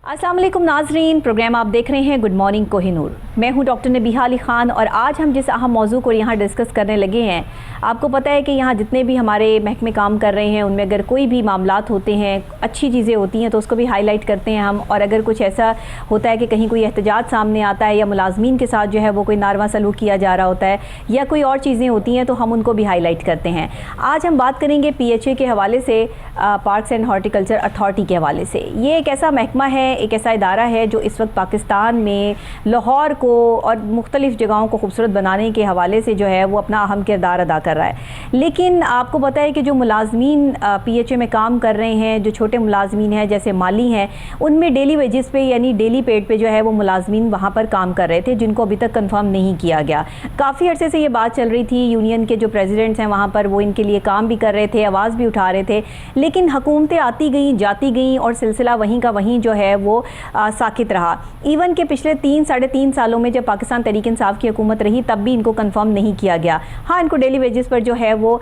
अस्सलाम वालेकुम नाजरीन, प्रोग्राम आप देख रहे हैं गुड मॉर्निंग कोहिनूर। मैं हूं डॉक्टर नबीहा अली ख़ान और आज हम जिस अहम मौजू को यहाँ डिस्कस करने लगे हैं, आपको पता है कि यहाँ जितने भी हमारे महकमे काम कर रहे हैं उनमें अगर कोई भी मामलात होते हैं, अच्छी चीज़ें होती हैं तो उसको भी हाईलाइट करते हैं हम, और अगर कुछ ऐसा होता है कि कहीं कोई एहतजाज सामने आता है या मुलाजमीन के साथ जो है वो कोई नारवा सलूक किया जा रहा होता है या कोई और चीज़ें होती हैं तो हम उनको भी हाईलाइट करते हैं। आज हम बात करेंगे PHA के हवाले से, पार्क्स एंड हॉर्टिकल्चर अथॉरिटी के हवाले से। ये एक ऐसा महकमा है, एक ऐसा इदारा है जो इस वक्त पाकिस्तान में लाहौर को और मुख्तलिफ़ जगहों को खूबसूरत बनाने के हवाले से जो है वो अपना अहम किरदार अदा कर रहा है। लेकिन आपको पता है कि जो मुलाजमीन PHA में काम कर रहे हैं, जो छोटे मुलाजमीन हैं जैसे माली हैं, उनमें डेली वेजेस पे यानी डेली पेड पे जो है वो मुलाजमीन वहाँ पर काम कर रहे थे जिनको अभी तक कन्फर्म नहीं किया गया। काफ़ी अर्से से ये बात चल रही थी, यूनियन के जो प्रेसिडेंट्स हैं वहाँ पर वो इनके लिए काम भी कर रहे थे, आवाज़ भी उठा रहे थे, लेकिन हुकूमतें आती गई जाती गई और सिलसिला वहीं का वहीं जो है वो साकित रहा। इवन के पिछले 3-3.5 सालों में जब पाकिस्तान तहरीक-ए-इंसाफ की हुकूमत रही तब भी इनको कंफर्म नहीं किया गया। हाँ, इनको डेली वेजेस पर जो है वो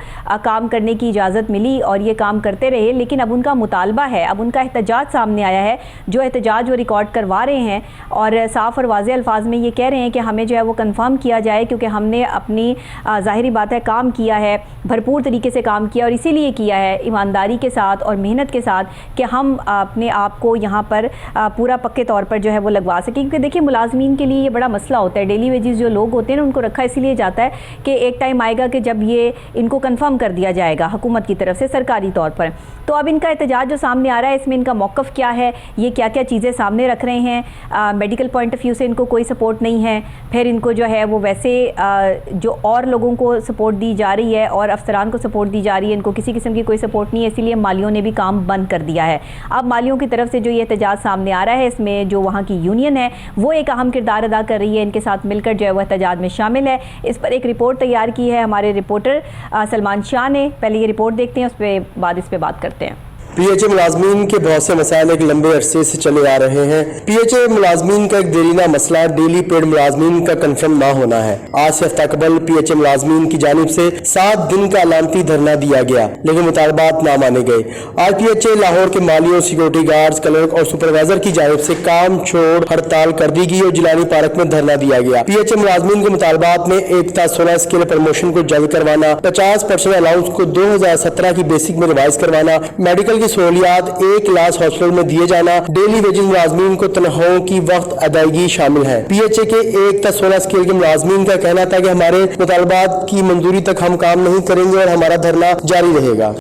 काम करने की इजाज़त मिली और ये काम करते रहे, लेकिन अब उनका मुतालबा है, अब उनका एहतजाज सामने आया है। जो एहतजाज वो रिकॉर्ड करवा रहे हैं और साफ़ और वाज़ेह अल्फाज में ये कह रहे हैं कि हमें जो है वो कंफर्म किया जाए, क्योंकि हमने अपनी ज़ाहिरी बात है काम किया है, भरपूर तरीके से काम किया और इसीलिए किया है ईमानदारी के साथ और मेहनत के साथ कि हम अपने आप को यहाँ पर पूरा पक्के तौर पर जो है वो लगवा सकें। क्योंकि देखिए मुलाजमीन के लिए ये बड़ा मसला होता है। डेली वेजेस जो लोग होते हैं ना उनको रखा इसीलिए जाता है कि एक टाइम आएगा कि जब ये इनको कंफर्म कर दिया जाएगा हुकूमत की तरफ से सरकारी तौर पर। तो अब इनका एहतजाज जो सामने आ रहा है इसमें इनका मौक़िफ़ क्या है, ये क्या क्या चीज़ें सामने रख रहे हैं। मेडिकल पॉइंट ऑफ व्यू से इनको कोई सपोर्ट नहीं है, फिर इनको जो है वो वैसे जो और लोगों को सपोर्ट दी जा रही है और अफसरान को सपोर्ट दी जा रही है, इनको किसी किस्म की कोई सपोर्ट नहीं है, इसीलिए मालियों ने भी काम बंद कर दिया है। अब मालियों की तरफ से जो ये एहतजाज सामने आ रहा है इसमें जो वहाँ की यूनियन है वो एक अहम किरदार अदा कर रही है, इनके साथ मिलकर जो है वह एहतजाज में शामिल है। इस पर एक रिपोर्ट तैयार की है हमारे रिपोर्टर सलमान शाह ने। पहले ये रिपोर्ट देखते हैं, उस पर बाद इस पर बात करते हैं। PHA मुलाजमीन के बहुत से मसाइल एक लंबे अरसे से चले आ रहे हैं। PHA मुलाजमीन का एक देरीना मसला डेली पेड मुलाजमीन का कंफर्म ना होना है। आज से हफ्ता कबल PHA मुलाजमीन की जानिब से 7 दिन का अलामती धरना दिया गया, लेकिन मुतालबात ना माने गए। आज PHA लाहौर के मालियों, सिक्योरिटी गार्ड्स, क्लर्क और सुपरवाइजर की जानिब से काम छोड़ हड़ताल कर दी गई और जिलानी पार्क में धरना दिया गया। PHA मुलाजमीन के मुतालबात में एकता 16 स्केल प्रमोशन को जल्द करवाना, 50% अलाउंस को 2017 की बेसिक में रिवाइज करवाना, मेडिकल सहूलियात 1 क्लास हॉस्पिटल में दिए जाना, डेली वेजेस मुलाजमीन को तनख्वाहों की वक्त अदायगी शामिल है। PHA के 1-16 स्केल के मुलाजमीन का कहना था कि हमारे मुतालबात की मंजूरी तक हम काम नहीं करेंगे और हमारा धरना जारी रहेगा।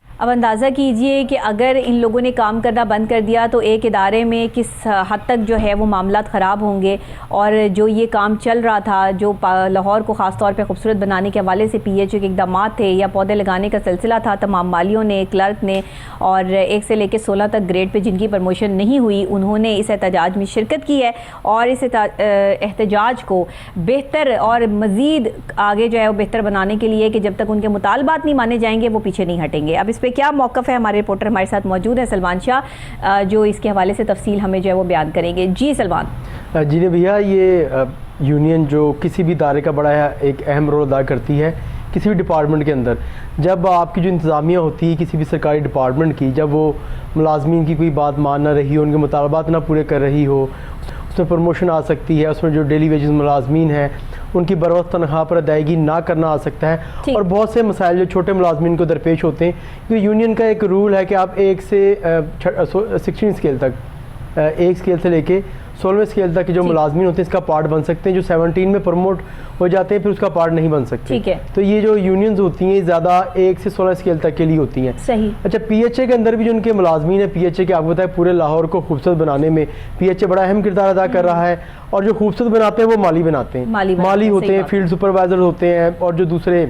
अब अंदाज़ा कीजिए कि अगर इन लोगों ने काम करना बंद कर दिया तो एक इदारे में किस हद तक जो है वो मामलात ख़राब होंगे। और जो ये काम चल रहा था, जो लाहौर को ख़ास तौर पे खूबसूरत बनाने के हवाले से PHA के इक़दाम थे या पौधे लगाने का सिलसिला था, तमाम मालियों ने, क्लर्क ने और 1 से लेकर 16 तक ग्रेड पे जिनकी प्रमोशन नहीं हुई उन्होंने इस एहतजाज में शिरकत की है और इस एहतजाज को बेहतर और मज़ीद आगे जो है वो बेहतर बनाने के लिए कि जब तक उनके मुतालबात नहीं माने जाएंगे वो पीछे नहीं हटेंगे। अब इस क्या मौक़िफ़ है, हमारे रिपोर्टर हमारे साथ मौजूद है सलमान शाह, जो इसके हवाले से तफसील हमें जो है वो बयान करेंगे। जी सलमान। जी ने भैया, ये यूनियन जो किसी भी इदारे का बड़ा एक अहम रोल अदा करती है किसी भी डिपार्टमेंट के अंदर। जब आपकी जो इंतज़ामिया होती है किसी भी सरकारी डिपार्टमेंट की, जब वो मुलाजमीन की कोई बात मान ना रही हो, उनके मुतालबात ना पूरे कर रही हो, उसमें प्रमोशन आ सकती है, उसमें जो डेली वेजेस मुलाजमीन हैं उनकी बरवक्त तनख्वाह पर अदायगी ना करना आ सकता है और बहुत से मसाइल जो छोटे मुलाजमीन को दरपेश होते हैं। क्योंकि यूनियन का एक रूल है कि आप 1 से 16 स्केल तक, 1 स्केल से लेके 16वें स्केल तक के जो मुलाजमीन होते हैं इसका पार्ट बन सकते हैं। जो 17 में प्रमोट हो जाते हैं फिर उसका पार्ट नहीं बन सकते। ठीक है। तो ये जो यूनियंस होती हैं ज़्यादा 1 से 16 स्केल तक के लिए होती हैं। सही। अच्छा, PHA के अंदर भी जो उनके मुलाजमीन है, PHA के आपको बताया पूरे लाहौर को खूबसूरत बनाने में PHA बड़ा अहम किरदार अदा कर रहा है और जो खूबसूरत बनाते हैं वो माली बनाते हैं, माली होते हैं, फील्ड सुपरवाइजर होते हैं और जो दूसरे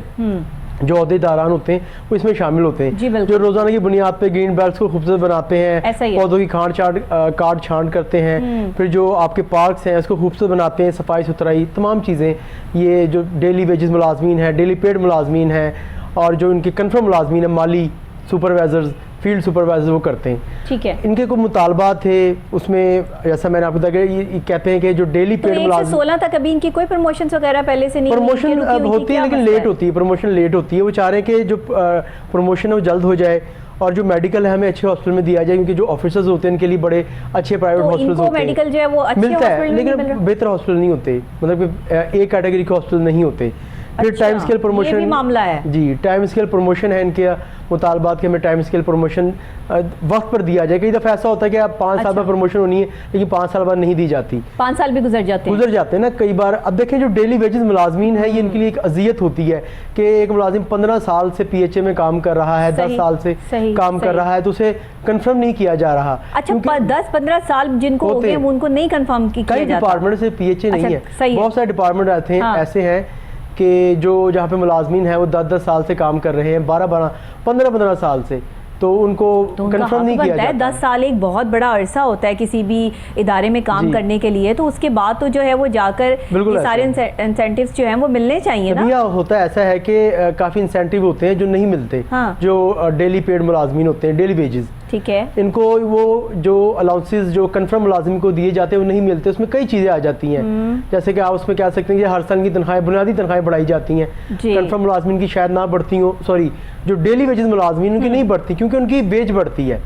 जो अहदेदारान होते हैं वो इसमें शामिल होते हैं, जो रोज़ाना की बुनियाद पे ग्रीन बेल्ट्स को खूबसूरत बनाते हैं, पौधों की काट छांट करते हैं, फिर जो आपके पार्क्स हैं उसको खूबसूरत बनाते हैं, सफाई सुथराई तमाम चीज़ें। ये जो डेली वेजेस मुलाजमीन है, डेली पेड मुलाजमीन है और जो इनके कन्फर्म मुलाजमीन है, माली सुपरवाइजर्स, फील्ड सुपरवाइजर, वो करते हैं। ठीक है। इनके कोई मुतालबात थे उसमें, जैसा मैंने आपको बताया, ये कहते हैं कि जो डेली पेड मुलाजिम 16 तक अभी इनकी कोई प्रमोशन वगैरह पहले से नहीं, प्रमोशन होती है लेकिन लेट होती है, प्रमोशन लेट होती है। वो चाह रहे हैं कि जो प्रमोशन है वो जल्द हो जाए और जो मेडिकल है हमें अच्छे हॉस्पिटल में दिया जाए, क्योंकि जो ऑफिसर्स होते हैं इनके लिए बड़े अच्छे प्राइवेट तो हॉस्पिटल इनको होते हैं, मेडिकल जो है वो अच्छे मिलता है, हॉस्पिटल में नहीं मिल लेकिन रहा? बेहतर हॉस्पिटल नहीं होते, मतलब कि ए कैटेगरी के हॉस्पिटल नहीं होते। फिर अच्छा, टाइम स्केल ये प्रमोशन भी मामला है। जी, टाइम स्केल प्रमोशन है इनके मुतालबात के, हमें टाइम स्केल प्रमोशन वक्त पर दिया जाए। कई दफ़ा ऐसा होता है कि आप 5 साल बाद प्रमोशन होनी है लेकिन 5 साल बाद नहीं दी जाती, 5 साल भी गुजर जाते हैं ना कई बार। अब देखें जो डेली वेजेस मुलाजमीन है, ये इनके लिए एक अजियत होती है कि एक मुलाजिम 15 साल से PHA में काम कर रहा है, 10 साल से काम कर रहा है, तो उसे कंफर्म नहीं किया जा रहा। अच्छा, 10-15 साल जिनको हो गए उनको नहीं कंफर्म किया जाता? कई डिपार्टमेंट से PHA नहीं है, बहुत सारे डिपार्टमेंट आते हैं ऐसे हैं कि जो जहाँ पे मुलाजमीन है वो 10-10 साल से काम कर रहे हैं, 12-12 15-15 साल से, तो उनको कंफर्म नहीं किया जाता। 10 साल एक बहुत बड़ा अरसा होता है किसी भी इदारे में काम करने के लिए, तो उसके बाद तो जो है वो जाकर ये सारे इंसेंटिव्स जो हैं वो मिलने चाहिए ना। होता है ऐसा है कि काफ़ी इंसेंटिव होते हैं जो नहीं मिलते, जो डेली पेड मुलाजमीन होते हैं, डेली वेजेस, ठीक है, इनको वो जो अलाउंसेस जो कंफर्म मुलाजिम को दिए जाते हैं वो नहीं मिलते। उसमें कई चीज़ें आ जाती हैं, जैसे कि आप उसमें कह सकते हैं कि हर साल की तनख्वाहें, बुनियादी तनख्वाहें बढ़ाई जाती हैं, कंफर्म मुलाजमीन की शायद ना बढ़ती हो, सॉरी जो डेली वेजेस मुलाजमीन उनकी नहीं बढ़ती क्योंकि उनकी वेज बढ़ती है।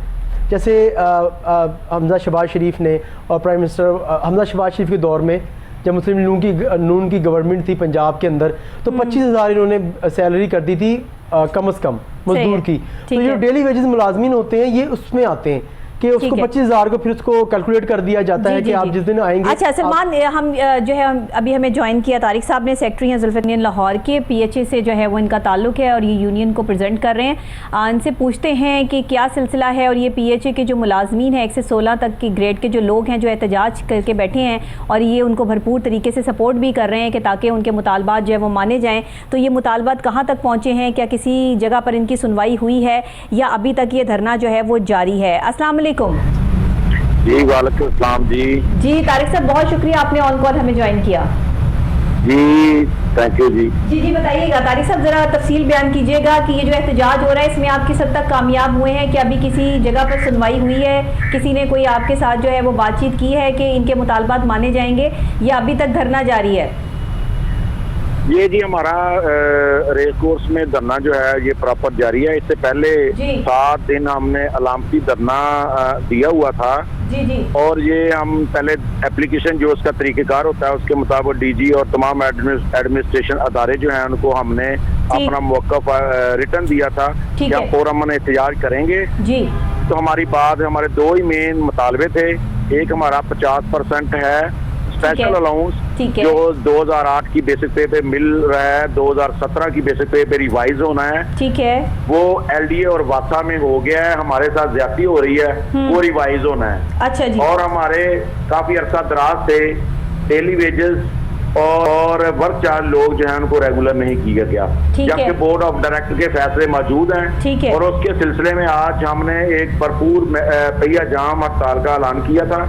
जैसे हमजा शहबाज शरीफ ने और प्राइम मिनिस्टर हमजा शहबाज शरीफ के दौर में जब मुस्लिम नून की गवर्नमेंट थी पंजाब के अंदर, तो 25,000 इन्होंने सैलरी कर दी थी कम से कम मजदूर की। तो जो डेली वेजेस मुलाजमीन होते हैं ये उसमें आते हैं कि उसको 25,000 को फिर उसको कैलकुलेट कर दिया जाता है कि आप जिस दिन आएंगे। अच्छा सलमान, हम जो है अभी हमें ज्वाइन किया तारिक साहब ने, सेक्रेटरी हैं जुल्फ़िकार यूनियन लाहौर के, PHA से जो है वो इनका ताल्लुक है और ये यूनियन को प्रेजेंट कर रहे हैं। इनसे पूछते हैं कि क्या सिलसिला है और ये PHA के जो मुलाजमीन हैं 1 से 16 तक की ग्रेड के जो लोग हैं जो एहतजाज करके बैठे हैं और ये उनको भरपूर तरीके से सपोर्ट भी कर रहे हैं कि ताकि उनके मुतालबात जो है वो माने जाएँ, तो ये मुतालबात कहाँ तक पहुँचे हैं? क्या किसी जगह पर इनकी सुनवाई हुई है या अभी तक ये धरना जो है वो जारी है? अस्सलाम वालेकुम। जी वालेकुम अस्सलाम जी तारिक साहब, बहुत शुक्रिया आपने ऑन कॉल हमें ज्वाइन किया। जी थैंक यू जी बताइएगा तारिक साहब, जरा तफसील बयान कीजिएगा कि ये जो एहतजाज हो रहा है इसमें आप किस हद तक कामयाब हुए हैं? कि अभी किसी जगह पर सुनवाई हुई है, किसी ने कोई आपके साथ जो है वो बातचीत की है कि इनके मुतालबात माने जाएंगे या अभी तक धरना जारी है? ये जी हमारा रेस कोर्स में धरना जो है ये प्रॉपर जारी है। इससे पहले 7 दिन हमने अलामती धरना दिया हुआ था और ये हम पहले एप्लीकेशन जो उसका तरीक़ेकार होता है उसके मुताबिक DG और तमाम एडमिनिस्ट्रेशन अदारे जो हैं उनको हमने अपना मौक़िफ़ रिटर्न दिया था कि हम फ़ौरन एहतजाज करेंगे। तो हमारी बात, हमारे 2 ही मेन मुतालबे थे। एक हमारा 50% है स्पेशल अलाउंस जो 2008 की बेसिक पे मिल रहा है, 2017 की बेसिक पे रिवाइज होना है, ठीक है, वो LDA और वासा में हो गया है, हमारे साथ ज्यादती हो रही है, वो रिवाइज होना है। अच्छा जी। और हमारे काफी अरसा दराज से डेली वेजेस और वर्क चार्ज लोग जो है उनको रेगुलर नहीं किया गया, जबकि बोर्ड ऑफ डायरेक्टर के फैसले मौजूद हैं। और उसके सिलसिले में आज हमने एक भरपूर पहिया जाम हड़ताल का ऐलान किया था।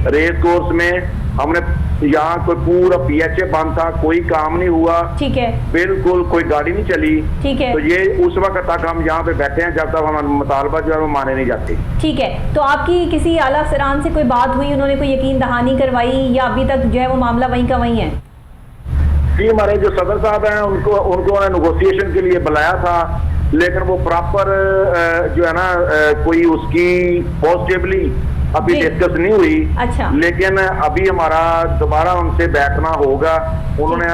रेस कोर्स में हमने यहाँ कोई पूरा PHA बंद था, कोई काम नहीं हुआ, ठीक है, बिल्कुल कोई गाड़ी नहीं चली, ठीक है। तो ये उस वक्त तक हम यहाँ पे बैठे हैं जब तक हमारे मुतालबा जो है वो माने नहीं जाते। ठीक है, तो आपकी किसी आला अफसरान से कोई बात हुई, उन्होंने कोई यकीन दहानी करवाई या अभी तक जो है वो मामला वहीं का वहीं है? जी, हमारे जो सदर साहब हैं उनको नेगोशिएशन के लिए बुलाया था, लेकिन वो प्रॉपर जो है ना कोई उसकी पॉजिटिवली अभी डिस्कस नहीं हुई। अच्छा। लेकिन अभी हमारा दोबारा उनसे बैठना होगा, उन्होंने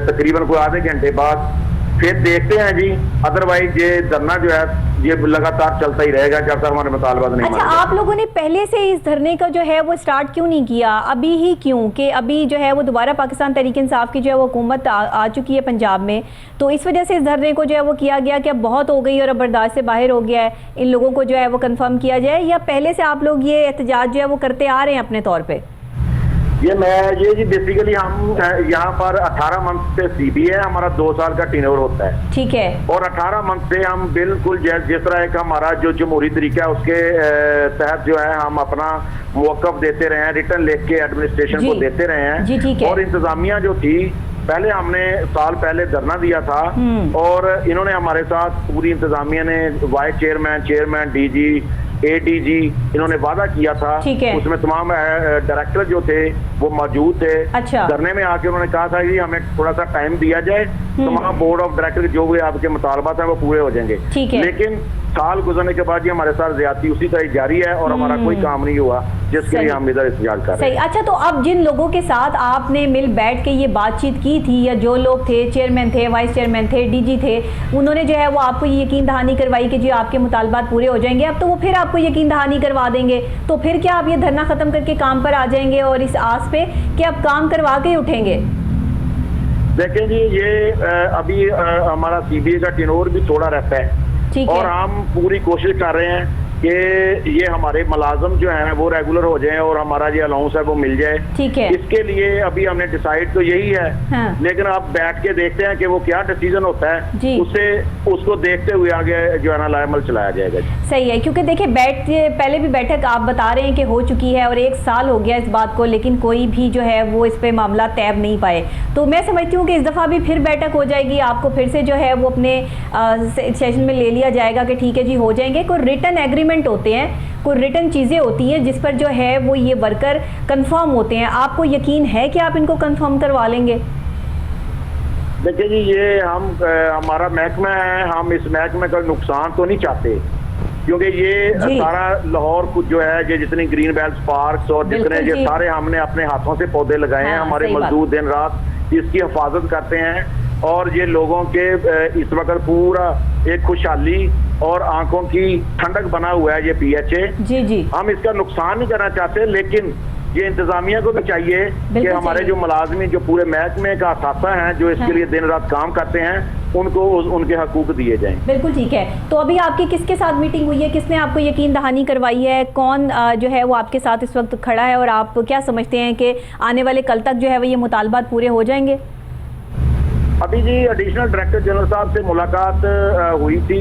तकरीबन कोई आधे घंटे बाद, फिर देखते हैं जी। अदरवाइज ये धरना जो है ये लगातार चलता ही रहेगा जब तक हमारे मुतालबात नहीं। अच्छा, आप लोगों ने पहले से इस धरने का जो है वो स्टार्ट क्यों नहीं किया? अभी ही क्यों कि अभी जो है वो दोबारा पाकिस्तान तहरीक इंसाफ की जो है वो हुकूमत आ चुकी है पंजाब में, तो इस वजह से इस धरने को जो है वो किया गया कि अब बहुत हो गई और अब बर्दाश्त से बाहर हो गया है, इन लोगों को जो है वो कंफर्म किया जाए, या पहले से आप लोग ये एहतजाज जो है वो करते आ रहे हैं अपने तौर पर? ये जी बेसिकली हम यहाँ पर 18 मंथ से CB है, हमारा 2 साल का टेन्योर होता है, ठीक है, और 18 मंथ से हम बिल्कुल जिस तरह एक हमारा जो जमहूरी तरीका है उसके तहत जो है हम अपना मौक़िफ़ देते रहे हैं, रिटर्न लिख के एडमिनिस्ट्रेशन को देते रहे हैं। और इंतजामिया जो थी, पहले हमने साल पहले धरना दिया था और इन्होंने हमारे साथ पूरी इंतजामिया ने वाइस चेयरमैन DG ADG इन्होंने वादा किया था, उसमें तमाम डायरेक्टर जो थे वो मौजूद थे। अच्छा। धरने में आके उन्होंने कहा था कि हमें थोड़ा सा टाइम दिया जाए तमाम बोर्ड ऑफ डायरेक्टर जो भी आपके मुतालबात हैं वो पूरे हो जाएंगे। ठीक है। लेकिन साल गुजरने के बाद ये हमारे साथ ज्यादती उसी तरह जारी है और हमारा कोई काम नहीं हुआ जिसके लिए हम इधर इंतजार कर रहे हैं। सही। अच्छा, तो अब जिन लोगों के साथ आपने मिल बैठ के ये बातचीत की थी, या जो लोग थे, चेयरमैन थे, वाइस चेयरमैन थे, डीजी थे, उन्होंने जो है वो आपको ये यकीन दहानी करवाई कि जी आपके मुतालबात पूरे हो जाएंगे, अब तो वो फिर आपको यकीन दहानी करवा देंगे, तो फिर क्या आप ये धरना खत्म करके काम पर आ जाएंगे और इस आस पे कि आप काम करवा के ही उठेंगे? देखें जी, ये अभी हमारा सीबीए का टेनोर भी थोड़ा रहता है और हम पूरी कोशिश कर रहे हैं कि ये हमारे मुलाजम जो हैं वो रेगुलर हो जाएं और हमारा जो अलाउंस है वो मिल जाए। ठीक है। इसके लिए अभी हमने डिसाइड तो यही है। हाँ। लेकिन अब बैठ के देखते हैं कि वो क्या डिसीजन होता है, उससे उसको देखते हुए आगे जो है ना लाएमल चलाया जाएगा। सही है, क्योंकि देखिए पहले भी बैठक आप बता रहे हैं कि हो चुकी है और 1 साल हो गया इस बात को, लेकिन कोई भी जो है वो इस पे मामला तैब नहीं पाए। तो मैं समझती हूँ कि इस दफ़ा भी फिर बैठक हो जाएगी, आपको फिर से जो है वो अपने सेशन में ले लिया जाएगा कि ठीक है जी हो जाएंगे। कोई रिटन एग्रीमेंट होते हैं, कोई रिटन चीज़ें होती हैं जिस पर जो है वो ये वर्कर कंफर्म होते हैं। आपको यकीन है कि आप इनको कंफर्म करवा लेंगे? देखिए जी, ये हमारा महकमा है, हम इस महकमे का नुकसान तो नहीं चाहते, क्योंकि ये सारा लाहौर कुछ जो है ये जितनी ग्रीन बेल्ट पार्क्स और जितने ये सारे हमने अपने हाथों से पौधे लगाए हैं। हमारे मजदूर दिन रात इसकी हिफाजत करते हैं और ये लोगों के इस वक्त पूरा एक खुशहाली और आंखों की ठंडक बना हुआ है ये पीएचए। जी जी। हम इसका नुकसान नहीं करना चाहते, लेकिन ये इंतजामिया को भी चाहिए कि हमारे जो मुलाजमी जो पूरे महकमे का असासा हैं जो इसके लिए दिन रात काम करते हैं उनको उनके हकूक दिए जाएं। बिल्कुल ठीक है। तो अभी आपकी किसके साथ मीटिंग हुई है, किसने आपको यकीन दहानी करवाई है, कौन जो है वो आपके साथ इस वक्त खड़ा है और आप क्या समझते हैं कि आने वाले कल तक जो है वो ये मुतालबात पूरे हो जाएंगे? अभी जी एडिशनल डायरेक्टर जनरल साहब से मुलाकात हुई थी,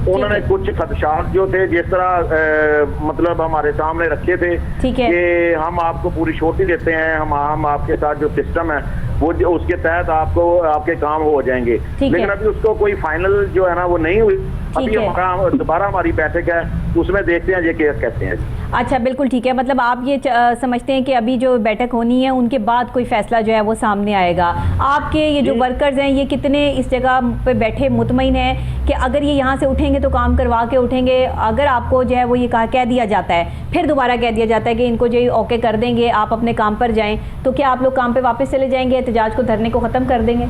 उन्होंने कुछ खदशात जो थे जिस तरह मतलब हमारे सामने रखे थे कि हम आपको पूरी छुट्टी देते हैं, हम आपके साथ जो सिस्टम है वो उसके तहत आपको आपके काम हो जाएंगे, लेकिन अभी उसको कोई फाइनल जो है ना वो नहीं हुई। अभी हमारा दोबारा हमारी बैठक है, उसमें देखते हैं ये क्या कहते हैं। अच्छा, बिल्कुल ठीक है। मतलब आप ये समझते हैं कि अभी जो बैठक होनी है उनके बाद कोई फैसला जो है वो सामने आएगा। आपके ये जो वर्कर्स हैं ये कितने इस जगह पे बैठे मुतमईन हैं कि अगर ये यहाँ से उठेंगे तो काम करवा के उठेंगे? अगर आपको जो है वो ये कह दिया जाता है, फिर दोबारा कह दिया जाता है कि इनको जो ओके कर देंगे, आप अपने काम पर जाएं, तो क्या आप लोग काम पे वापस चले जाएंगे, एहतजाज को, धरने को ख़त्म कर देंगे?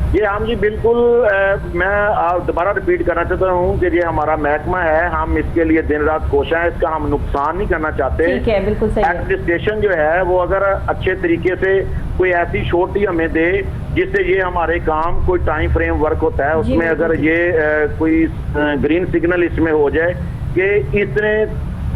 ये हम जी बिल्कुल मैं दोबारा रिपीट करना चाहता हूँ कि ये हमारा महकमा है, हम इसके लिए दिन रात कोशिश है, इसका हम नुकसान नहीं करना चाहते। ठीक है, बिल्कुल सही है। एडमिनिस्ट्रेशन जो है वो अगर अच्छे तरीके से कोई ऐसी छुट्टी हमें दे जिससे ये हमारे काम कोई टाइम फ्रेम वर्क होता है उसमें अगर ये कोई ग्रीन सिग्नल इसमें हो जाए कि इतने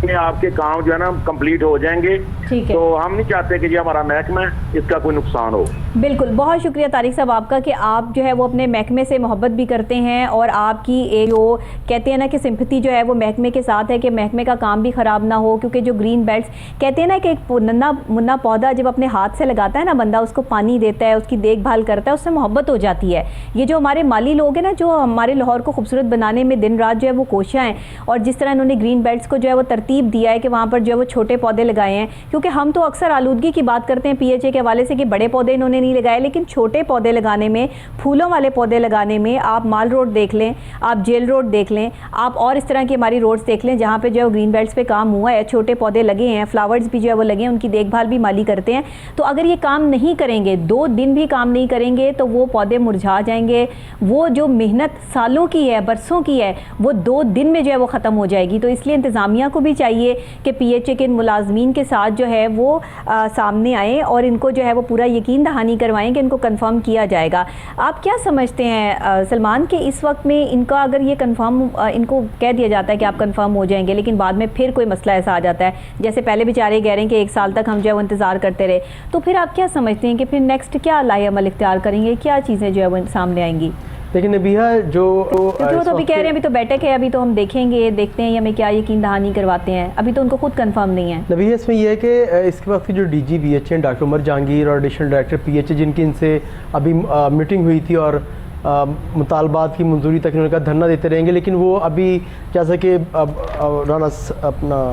में आपके काम जो है ना कंप्लीट हो जाएंगे, तो हम नहीं चाहते कि ये हमारा महकमा है इसका कोई नुकसान हो। बिल्कुल, बहुत शुक्रिया तारिक साहब आपका कि आप जो है वो अपने महकमे से मोहब्बत भी करते हैं और आपकी एक जो कहते हैं ना कि सिंपैथी जो है वो महकमे के साथ है कि महकमे का काम भी ख़राब ना हो, क्योंकि जो ग्रीन बेल्ट्स कहते हैं ना कि एक नन्ना मुन्ना पौधा जब अपने हाथ से लगाता है ना बंदा, उसको पानी देता है, उसकी देखभाल करता है, उससे मोहब्बत हो जाती है। ये जो हमारे माली लोग हैं ना जो हमारे लाहौर को खूबसूरत बनाने में दिन रात जो है वो कोशिश हैं, और जिस तरह इन्होंने ग्रीन बेल्ट्स को जो है वो तरतीब दिया है कि वहाँ पर जो है वो छोटे पौधे लगाए हैं, क्योंकि हम तो अक्सर आलूदगी की बात करते हैं पीएचए के हवाले से कि बड़े पौधे इन्होंने नहीं लगाए, लेकिन छोटे पौधे लगाने में, फूलों वाले पौधे लगाने में, आप माल रोड देख लें, आप जेल रोड देख लें, आप और इस तरह की हमारी रोड्स देख लें जहाँ पे जो है ग्रीन बेल्ट्स पे काम हुआ है, छोटे पौधे लगे हैं, फ्लावर्स भी जो है वो लगे हैं, उनकी देखभाल भी माली करते हैं। तो अगर ये काम नहीं करेंगे, 2 दिन भी काम नहीं करेंगे, तो वो पौधे मुरझा जाएंगे। वो जो मेहनत सालों की है, बरसों की है, वो 2 दिन में जो है वो ख़त्म हो जाएगी। तो इसलिए इंतज़ामिया को भी चाहिए कि पीएचए के मुलाजमीन के साथ जो है वो सामने आए और इनको जो है वो पूरा यकीन दहानी करवाएं कि इनको कंफर्म किया जाएगा। आप क्या समझते हैं सलमान कि इस वक्त में इनका अगर ये कंफर्म इनको कह दिया जाता है कि आप कंफर्म हो जाएंगे, लेकिन बाद में फिर कोई मसला ऐसा आ जाता है, जैसे पहले बेचारे कह रहे हैं कि 1 साल तक हम जो है वो इंतज़ार करते रहे, तो फिर आप क्या समझते हैं कि फिर नेक्स्ट क्या लाएअमल इख्तियार करेंगे, क्या चीज़ें जो है वो सामने आएंगी? लेकिन नबीहा जो क्योंकि वो तो अभी कह रहे हैं अभी तो बैठक है, अभी तो हम देखेंगे, देखते हैं हमें क्या यकीन दहानी करवाते हैं, अभी तो उनको खुद कंफर्म नहीं है। नबीहा इसमें यह है कि इसके वक्त की जो डीजी पीएचए हैं डॉक्टर उमर जहांगीर और एडिशनल डायरेक्टर पीएचए जिनकी इनसे अभी मीटिंग हुई थी और मुतालबात की मंजूरी तक इन्होंने कहा धरना देते रहेंगे, लेकिन वो अभी जैसा कि राना अपना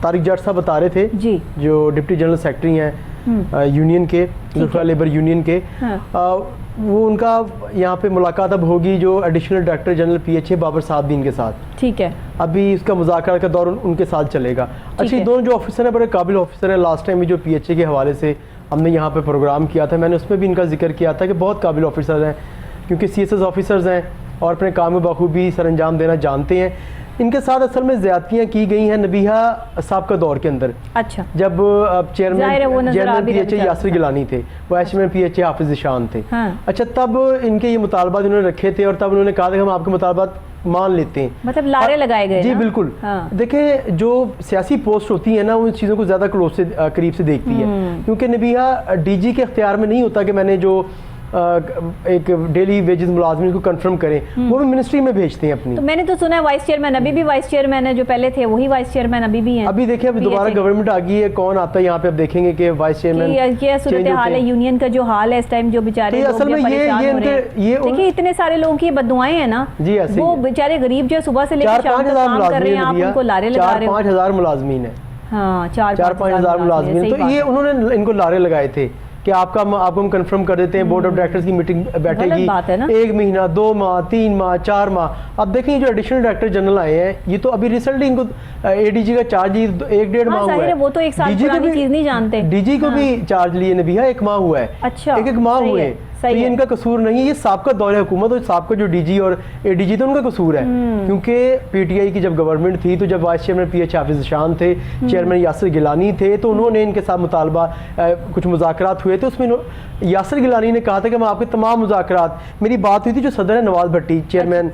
तारिक जाट साहब बता रहे थे जी, जो डिप्टी जनरल सेक्रेटरी हैं यूनियन के, जुल्फा लेबर यूनियन के। वो उनका यहाँ पे मुलाकात अब होगी जो additional director general PHA Babar Sahabdin के साथ। ठीक है। अभी इसका मुज़ाकरा का दौर उनके साथ चलेगा। अच्छा, ये दोनों जो ऑफिसर हैं बड़े काबिल ऑफिसर हैं। लास्ट टाइम भी जो PHA के हवाले से हमने यहाँ पे प्रोग्राम किया था, मैंने उसमें भी इनका जिक्र किया था कि बहुत काबिल ऑफिसर हैं, क्योंकि CSS ऑफिसर्स हैं और अपने काम में बखूबी सर अंजाम देना जानते हैं। इनके साथ असल में ज़्यादतियाँ की गई हैं नबीहा साहब का दौर के अंदर। अच्छा। जब चेयरमैन PHA यासिर गिलानी थे, वाइस चेयरमैन PHA हाफिज शान थे। अच्छा, तब इनके ये मुतालबात इन्होंने रखे थे और तब उन्होंने कहा था कि हम आपके मुतालबात मान लेते हैं। मतलब लारे लगाए गए। जी बिल्कुल। देखें, जो सियासी पोस्ट होती है ना, उन चीज़ों को ज़्यादा क्लोज से करीब से देखती है, क्योंकि नबीहा DG के इख्तियार में नहीं होता कि मैंने जो एक डेली वेजेस मुलाजमिन को कंफर्म करें, वो भी मिनिस्ट्री में भेजते हैं अपनी। तो मैंने तो सुना है वाइस चेयरमैन अभी भी वाइस चेयरमैन है, जो पहले थे वही वाइस चेयरमैन अभी भी हैं। अभी देखिए, अभी दोबारा गवर्नमेंट आ गई है, कौन आता है यहाँ पे, अब देखेंगे कि वाइस चेयरमैन ये सूरत हाल है, यूनियन का जो हाल है इस टाइम, जो बेचारे असल में ये देखिए इतने सारे लोगों की बददुआएं हैं ना जी, ऐसे वो बेचारे गरीब जो सुबह से लेकर शाम तक काम कर रहे हैं, आप उनको लारे लगा रहे हो। 4-5 हज़ार मुलाजमीन है। हाँ, 4-5 हज़ार मुलाजमीन। तो ये उन्होंने इनको लारे लगाए थे कि आपको हम कंफर्म कर देते हैं, बोर्ड ऑफ डायरेक्टर्स की मीटिंग बैठेगी 1 महीना, 2 माह, 3 माह, 4 माह। अब देखिए, जो एडिशनल डायरेक्टर जनरल आए हैं, ये तो अभी रिसेंटली इनको ADG का चार्ज 1-1.5 माह हुआ है। वो तो एक साल पुरानी चीज नहीं जानते। DG को भी चार्ज लिए नबीहा 1 माह हुआ है। अच्छा, 1 माह हुए। तो ये इनका कसूर नहीं है, ये साबका दौरे हुकूमत और साबका जो DG और ADG थे उनका कसूर है, क्योंकि PTI की जब गवर्नमेंट थी तो जब वाइस चेयरमैन PHA हाफिज शान थे, चेयरमैन यासिर गिलानी थे, तो उन्होंने इनके साथ मुतालबा कुछ मुज़ाकरात हुए थे। उसमें यासिर गिलानी ने कहा था कि मैं आपके तमाम मुज़ाकरात, मेरी बात हुई थी जो सदर है नवाज भट्टी, चेयरमैन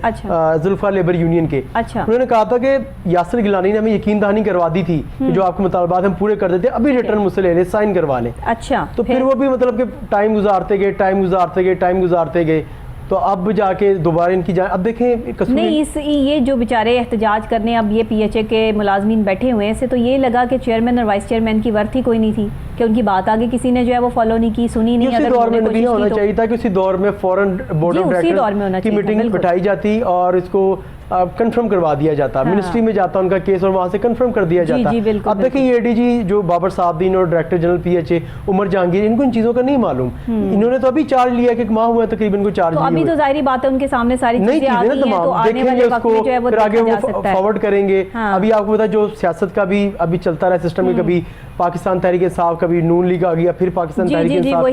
जुल्फा लेबर यूनियन के। उन्होंने कहा था कि यासिर गिलानी ने हमें यकीन दहानी करवा दी थी कि जो आपके मुतालबात हम पूरे कर देते, अभी रिटर्न मुझसे ले लें, साइन करवा लें। अच्छा, तो फिर वो भी मतलब कि टाइम गुजारते गए, तो अब जाके दोबारा इनकी अब देखें नहीं, ये जो बेचारे एहतजाज करने अब ये PHA के मुलाजमीन बैठे हुए हैं, इससे तो ये लगा कि चेयरमैन और वाइस चेयरमैन की वर्थ ही कोई नहीं थी, कि उनकी बात आगे किसी ने जो है वो फॉलो नहीं की, सुनी नहीं। उसी दौर में नहीं होना चाहिए था कि उसी दौर में फौरन बोर्ड ऑफ डायरेक्टर्स की मीटिंग बिठाई जाती और इसको कंफर्म करवा दिया जाता, मिनिस्ट्री में जाता उनका केस और वहाँ से कंफर्म कर दिया जाता। अब देखिए, ये ADG जो बाबर साहबदीन और director general PHA Umar Jahangir, इनको इन चीज़ों का नहीं मालूम। इन्होंने तो अभी चार्ज लिया कि 1 माह हुआ तकरीबन को चार्ज लिया। अभी तो जाहिर बात है उनके सामने सारी चीजें आ गई हैं, तो आने वाले वक्त में जो है वो आगे फॉरवर्ड करेंगे। अभी आपको पता जो सियासत का भी अभी चलता रहा सिस्टम में, कभी पाकिस्तान तहरीक इंसाफ, कभी नून लीग आ गया, फिर पाकिस्तान तहरीक इंसाफ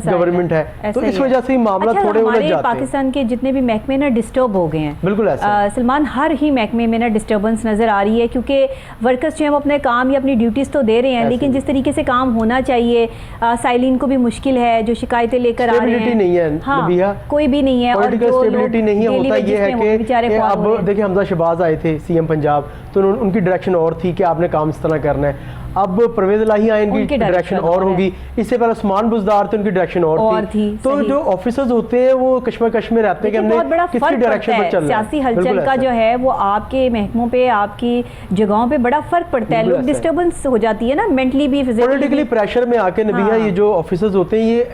गवर्नमेंट है, तो इस वजह से मामला थोड़े उलझ जाते हैं। पाकिस्तान के जितने भी महकमे ना डिस्टर्ब हो गए हैं, बिल्कुल ऐसा सलमान, हर ही महकमे में ना डिस्टर्बेंस नजर आ रही है, क्योंकि वर्कर्स जो है वो अपने काम या अपनी ड्यूटीज तो दे रहे हैं, लेकिन जिस तरीके से काम होना चाहिए, साइलिन को भी मुश्किल है, जो शिकायतें लेकर आ रहे हैं नहीं है। हाँ, कोई भी नहीं है, और स्टेबिलिटी नहीं है। होता ये है कि अब देखिए, हमजा शहबाज आए थे CM पंजाब, तो उनकी डायरेक्शन और थी कि आपने काम इस तरह करना है। अब परवेज इलाही आए, इनकी डायरेक्शन और होगी। इससे पहले उस्मान बुजदार थे, उनकी डायरेक्शन और थी। तो जो ऑफिसर्स होते हैं वो कश्मकश में रहते हैं कि हमने किसकी डायरेक्शन पर चलना है। सियासी हलचल का जो है वो आपके महकमों पे, आपकी जगहों पे बड़ा फर्क पड़ता है, लोग डिस्टर्बेंस हो जाती है ना, मेंटली भी, पॉलिटिकली प्रेशर में आके नबीहा, ये जो ऑफिसर्स होते हैं ये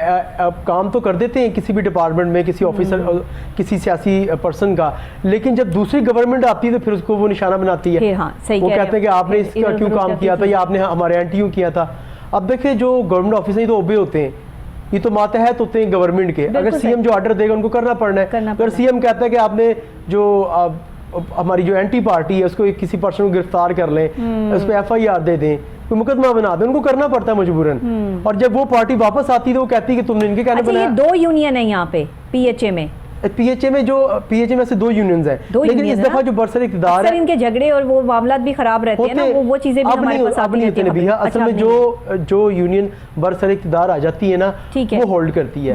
काम तो कर देते हैं किसी भी डिपार्टमेंट में, किसी ऑफिसर, किसी सियासी पर्सन का, लेकिन जब दूसरी गवर्नमेंट आती है तो फिर उसको वो निशाना बनाती है। वो कहते हैं कि आपने इसका क्यों काम किया था या आपने हमारे एंटी किया था। अब देखिए, जो गवर्नमेंट ऑफिसर ये तो ओबे होते हैं, ये तो मातहत होते हैं गवर्नमेंट के। अगर CM जो ऑर्डर देगा उनको करना पड़ना है। अगर CM कहता है कि आपने जो हमारी जो एंटी पार्टी है उसको किसी पर्सन को गिरफ्तार कर लें, उस पर FIR दे दें, कोई मुकदमा बना दें, उनको करना पड़ता है मजबूरन। और जब वो पार्टी वापस आती है तो वो कहती है कि तुमने इनके कहने बनाया। 2 यूनियन है यहाँ पे PHA में, PHA में से 2 यूनियंस हैं, लेकिन इस दफा जो बरसर इख्तियार है, इनके झगड़े और वो मामलात भी खराब रहते हैं ना, वो चीजें भी हमारे पास आती हैं। असल में जो यूनियन बरसर इख्तियार आ जाती है ना, वो होल्ड करती है,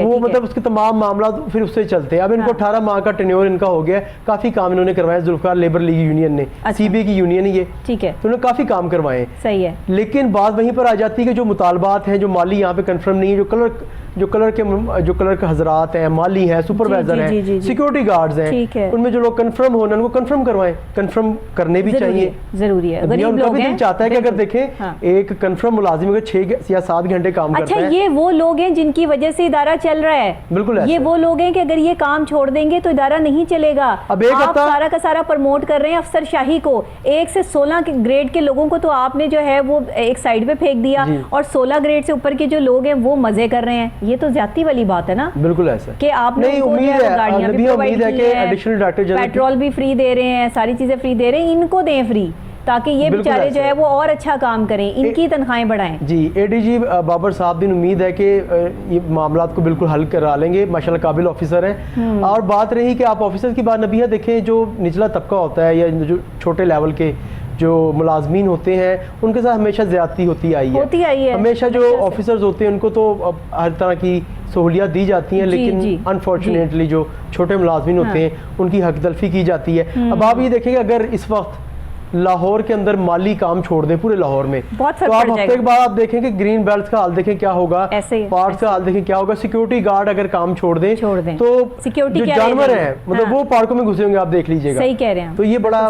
वो मतलब उसके तमाम मामला फिर उससे चलते हैं। अब इनको 18 माह का टेन्योर इनका हो गया, काफी काम इन्होंने करवाया। जुल्फकार लेबर लीग यूनियन ने, CBA की यूनियन है ये, ठीक है, तो उन्होंने काफी काम करवाए। सही है, लेकिन बात वहीं पर आ जाती है कि जो मुतालबात हैं, जो माली यहाँ पे कंफर्म नहीं है, जो जो क्लर्क हजरात हैं, माली हैं, सुपरवाइजर हैं, सिक्योरिटी गार्ड्स हैं, उनमें जो लोग कंफर्म होना उनको कंफर्म करवाएं, कंफर्म करने भी चाहिए, जरूरी है। उनका भी दिल चाहता है कि अगर देखें एक कंफर्म मुलाजिम अगर 6 या 7 घंटे काम करता है। अच्छा, ये वो लोग हैं जिनकी वजह से इदारा चल रहा है। बिल्कुल, ये वो लोग हैं कि अगर ये काम छोड़ देंगे तो इदारा नहीं चलेगा। अब आप सारा का सारा प्रमोट कर रहे हैं अफसरशाही को। 1 से 16 ग्रेड के लोगों को तो आपने जो है वो एक साइड पे फेंक दिया और 16 ग्रेड से ऊपर के जो लोग हैं वो मजे कर रहे हैं। ये तो ज्यादती वाली बात है ना। बिल्कुल ऐसा कि आपने उम्मीद है कि एडिशनल डायरेक्टर पेट्रोल भी फ्री दे रहे हैं, सारी चीजें फ्री दे रहे हैं, इनको दें फ्री ताकि ये बेचारे जो है वो और अच्छा काम करें, इनकी तनख्वाहें बढ़ाएं। जी, एडीजी बाबर साहब दिन उम्मीद है कि ये मामलात को बिल्कुल हल करा लेंगे, माशाल्लाह काबिल ऑफिसर हैं। और बात रही कि आप ऑफिसर की बात, नबिया देखें जो निचला तबका होता है या जो छोटे लेवल के जो मुलाजमीन होते हैं उनके साथ हमेशा ज्यादती होती आई है। हमेशा जो ऑफिसर्स होते हैं उनको तो हर तरह की सहूलियत दी जाती हैं, लेकिन अनफॉर्चुनेटली जो छोटे मुलाजमीन होते हैं उनकी हक तलफी की जाती है। अब आप ये देखेंगे अगर इस वक्त लाहौर के अंदर माली काम छोड़ दें पूरे लाहौर में, तो आप हफ्ते के बाद आप देखेंगे ग्रीन बेल्ट का हाल देखें क्या होगा, पार्क का हाल देखें क्या होगा। सिक्योरिटी गार्ड अगर काम छोड़ दें तो जो जानवर है मतलब वो पार्कों में घुसे होंगे, आप देख लीजिएगा। सही कह रहे हैं। तो ये बड़ा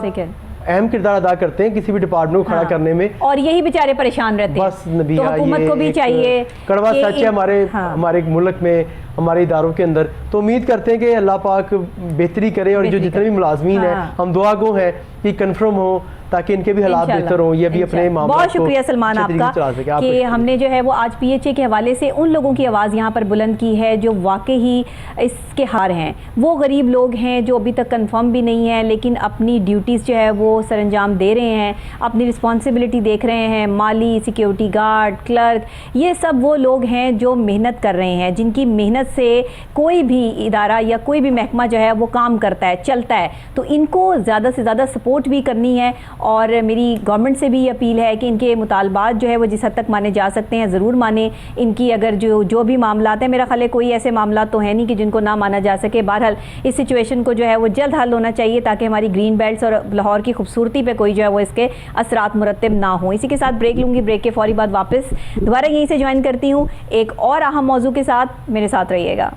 अहम किरदार अदा करते हैं किसी भी डिपार्टमेंट को खड़ा करने में, और यही बेचारे परेशान रहते हैं। बस नबिया, तो हुकूमत को भी चाहिए, कड़वा सच है हमारे मुल्क में, हमारे इदारों के अंदर। तो उम्मीद करते हैं कि अल्लाह पाक बेहतरी करे और जो जितने भी मुलाजमीन हैं हम दुआ गो हैं कि कन्फर्म हो ताकि इनके भी हालात बेहतर हों, ये भी अपने मामलों बहुत शुक्रिया सलमान आपका कि हमने जो है वो आज पीएचए के हवाले से उन लोगों की आवाज़ यहाँ पर बुलंद की है जो वाकई ही इसके हार हैं। वो गरीब लोग हैं जो अभी तक कंफर्म भी नहीं है लेकिन अपनी ड्यूटीज़ जो है वो सरअंजाम दे रहे हैं, अपनी रिस्पॉन्सिबिलिटी देख रहे हैं। माली, सिक्योरिटी गार्ड, क्लर्क, ये सब वो लोग हैं जो मेहनत कर रहे हैं, जिनकी मेहनत से कोई भी इदारा या कोई भी महकमा जो है वो काम करता है, चलता है। तो इनको ज़्यादा से ज़्यादा सपोर्ट भी करनी है और मेरी गवर्नमेंट से भी अपील है कि इनके मुतालबात जो है वो जिस हद तक माने जा सकते हैं ज़रूर माने। इनकी अगर जो भी मामलात हैं, मेरा ख्याल है कोई ऐसे मामलात तो है नहीं कि जिनको ना माना जा सके। बहरहाल इस सिचुएशन को जो है वो जल्द हल होना चाहिए ताकि हमारी ग्रीन बेल्ट्स और लाहौर की खूबसूरती पे कोई जो है वो इसके असरात मुरतब ना हो। इसी के साथ ब्रेक लूँगी, ब्रेक के फौरी बाद वापस दोबारा यहीं से ज्वाइन करती हूँ एक और अहम मौजू के साथ। मेरे साथ रहिएगा।